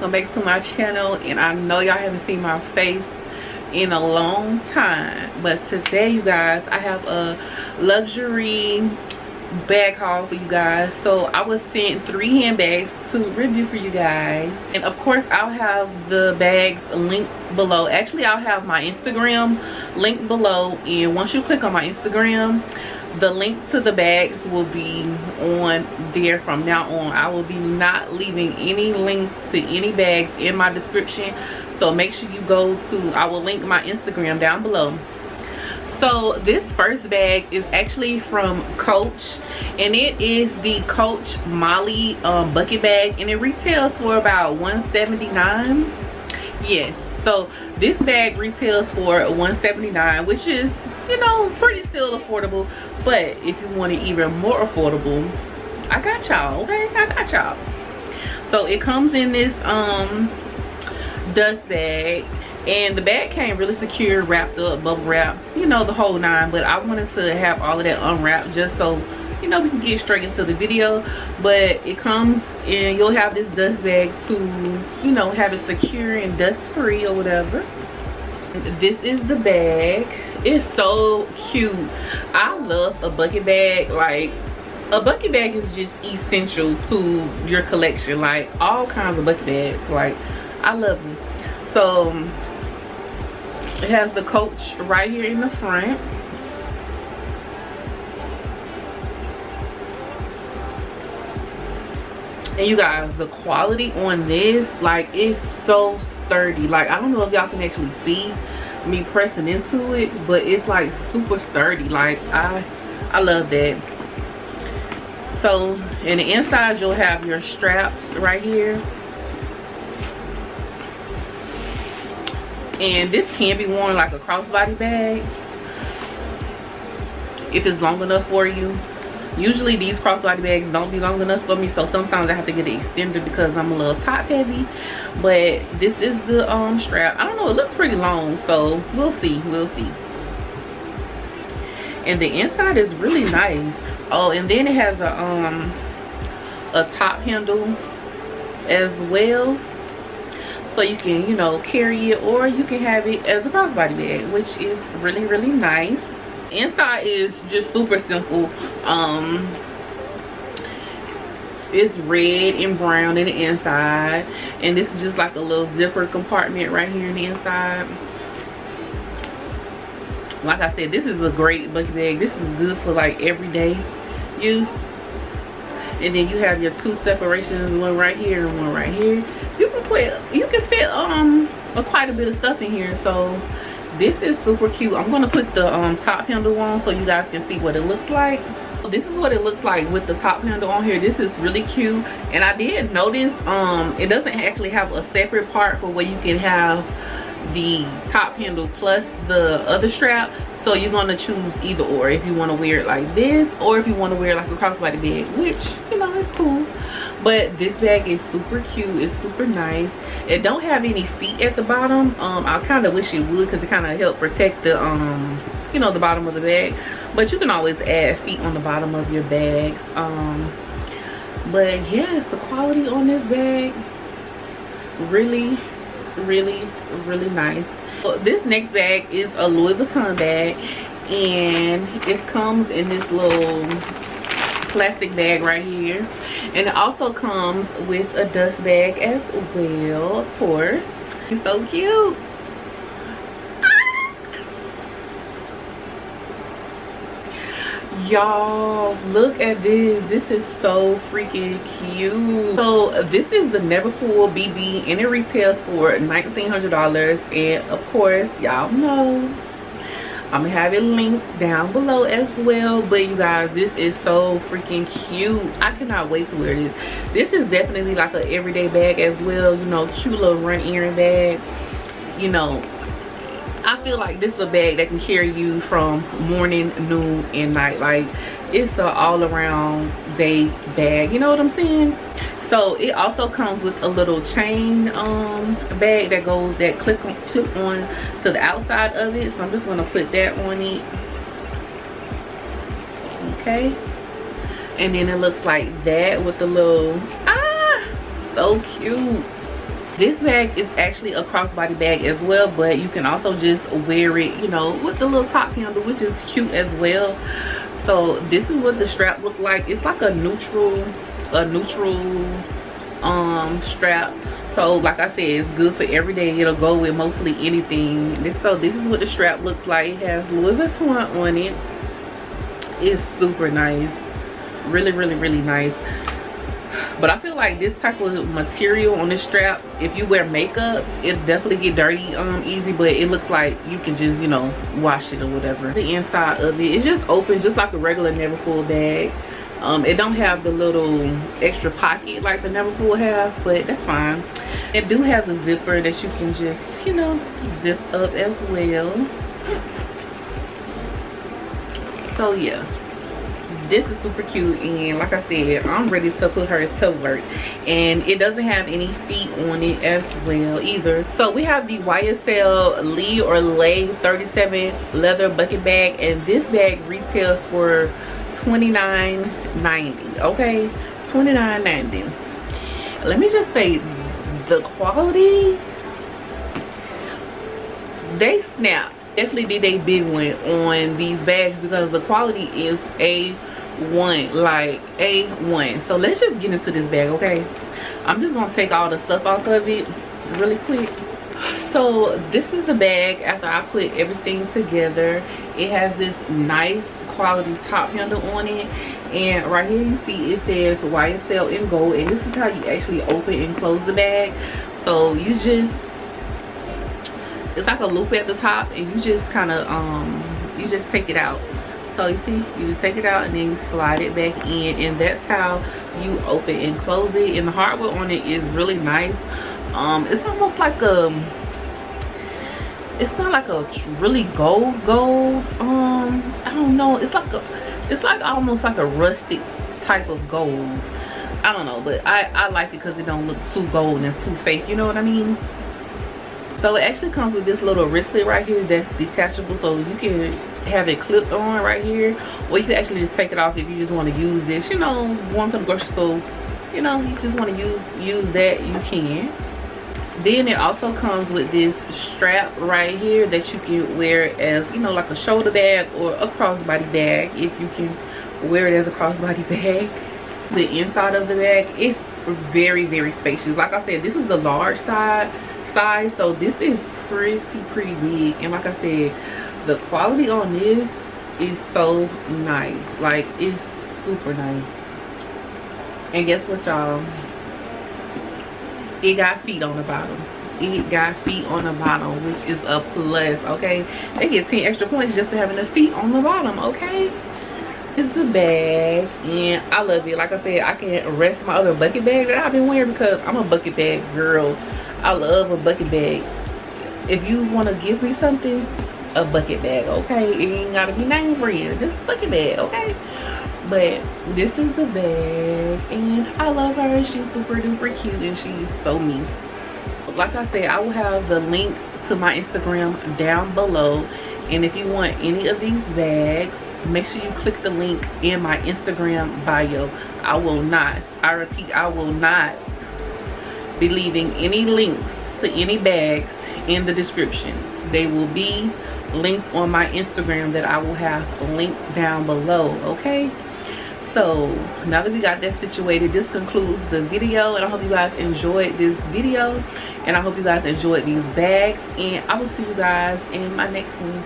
welcome back to my channel. And I know y'all haven't seen my face in a long time, but today, you guys, I have a luxury bag haul for you guys. So I was sent 3 handbags to review for you guys, and of course I'll have the bags linked below. Actually, I'll have my Instagram linked below, and once you click on my Instagram, the link to the bags will be on there from now on. I will be not leaving any links to any bags in my description, so make sure you go to, I will link my Instagram down below. So this first bag is actually from Coach, and it is the Coach Molly bucket bag, and it retails for about $179. Yes, so this bag retails for $179, which is, you know, pretty still affordable. But if you want it even more affordable, I got y'all. Okay, I got y'all. So it comes in this dust bag, and the bag came really secure, wrapped up, bubble wrap, you know, the whole 9. But I wanted to have all of that unwrapped just so, you know, we can get straight into the video. But it comes in, you'll have this dust bag to, you know, have it secure and dust free or whatever. This is the bag. It's so cute. I love a bucket bag. Like, a bucket bag is just essential to your collection. Like, all kinds of bucket bags, like, I love them. So it has the Coach right here in the front. And you guys, the quality on this, like, it's so sturdy. Like, I don't know if y'all can actually see me pressing into it, but it's like super sturdy. Like, I love that. So in the inside, you'll have your straps right here, and this can be worn like a crossbody bag if it's long enough for you. Usually these crossbody bags don't be long enough for me, so sometimes I have to get it extended because I'm a little top heavy. But this is the strap. I don't know, it looks pretty long, so we'll see. And the inside is really nice. Oh, and then it has a top handle as well, so you can, you know, carry it, or you can have it as a crossbody bag, which is really, really nice. Inside is just super simple. It's red and brown in the inside, and this is just like a little zipper compartment right here in the inside. Like I said, this is a great bucket bag. This is good for like everyday use. And then you have your 2 separations, one right here and one right here. You can fit quite a bit of stuff in here. So this is super cute. I'm gonna put the top handle on so you guys can see what it looks like. This is what it looks like with the top handle on here. This is really cute. And I did notice it doesn't actually have a separate part for where you can have the top handle plus the other strap. So you're gonna choose either or, if you want to wear it like this, or if you want to wear it like a crossbody bag, which, you know, it's cool. But this bag is super cute. It's super nice. It don't have any feet at the bottom. I kind of wish it would, because it kind of help protect the you know, the bottom of the bag. But you can always add feet on the bottom of your bags. But yes, the quality on this bag, really, really, really nice. So this next bag is a Louis Vuitton bag, and it comes in this little plastic bag right here, and it also comes with a dust bag as well, of course. It's so cute. Y'all, look at this. This is so freaking cute. So this is the Neverfull BB, and it retails for $1,900. And of course, y'all know I'm gonna have it linked down below as well. But you guys, this is so freaking cute. I cannot wait to wear this. This is definitely like an everyday bag as well, you know, cute little run errand bag. You know, I feel like this is a bag that can carry you from morning, noon, and night. Like, it's an all-around day bag, you know what I'm saying? So it also comes with a little chain bag that clip on to the outside of it. So I'm just gonna put that on it. Okay, and then it looks like that with the little, so cute. This bag is actually a crossbody bag as well, but you can also just wear it, you know, with the little top handle, which is cute as well. So this is what the strap look like. It's like a neutral strap. So like I said, it's good for every day. It'll go with mostly anything. So this is what the strap looks like. It has Louis Vuitton on it. It's super nice, really nice. But I feel like this type of material on this strap, if you wear makeup, it definitely get dirty easy, but it looks like you can just, you know, wash it or whatever. The inside of it is just open, just like a regular Neverfull bag. It don't have the little extra pocket like the Neverfull have, but that's fine. It do have a zipper that you can just, you know, zip up as well. So yeah, this is super cute, and like I said, I'm ready to put her to work. And it doesn't have any feet on it as well either. So we have the YSL Lee or Lay 37 leather bucket bag, and this bag retails for $29.90. okay, $29.90. Let me just say, the quality, they snap. Definitely did a big one on these bags because the quality is A1, like A1. So let's just get into this bag, okay? I'm just gonna take all the stuff off of it really quick. So this is the bag after I put everything together. It has this nice quality top handle on it, and right here you see it says YSL in gold, and this is how you actually open and close the bag. So you just, it's like a loop at the top, and you just kind of you just take it out. So you see, you just take it out and then you slide it back in, and that's how you open and close it. And the hardware on it is really nice. It's almost like a, it's not like a really gold I don't know, it's like almost like a rustic type of gold. I don't know, but I like it because it don't look too gold and too fake, you know what I mean? So it actually comes with this little wristlet right here that's detachable, so you can have it clipped on right here, or you can actually just take it off if you just want to use this, you know, going to the grocery store, you know, you just want to use that, you can. Then it also comes with this strap right here that you can wear as, you know, like a shoulder bag or a crossbody bag, if you can wear it as a crossbody bag. The inside of the bag is very spacious. Like I said, this is the large size, so this is pretty big. And like I said, the quality on this is so nice. Like, it's super nice. And guess what, y'all? It got feet on the bottom. It got feet on the bottom, which is a plus, okay? They get 10 extra points just for having the feet on the bottom, okay? It's the bag, and I love it. Like I said, I can rest my other bucket bag that I've been wearing because I'm a bucket bag girl. I love a bucket bag. If you want to give me something, a bucket bag, okay? It ain't gotta be name brand, just bucket bag, okay? But this is the bag, and I love her. She's super duper cute, and she's so me. Like I said, I will have the link to my Instagram down below, and if you want any of these bags, make sure you click the link in my Instagram bio. I will not, I repeat, I will not be leaving any links to any bags in the description. They will be linked on my Instagram that I will have linked down below, okay? So now that we got that situated, this concludes the video, and I hope you guys enjoyed this video, and I hope you guys enjoyed these bags, and I will see you guys in my next one.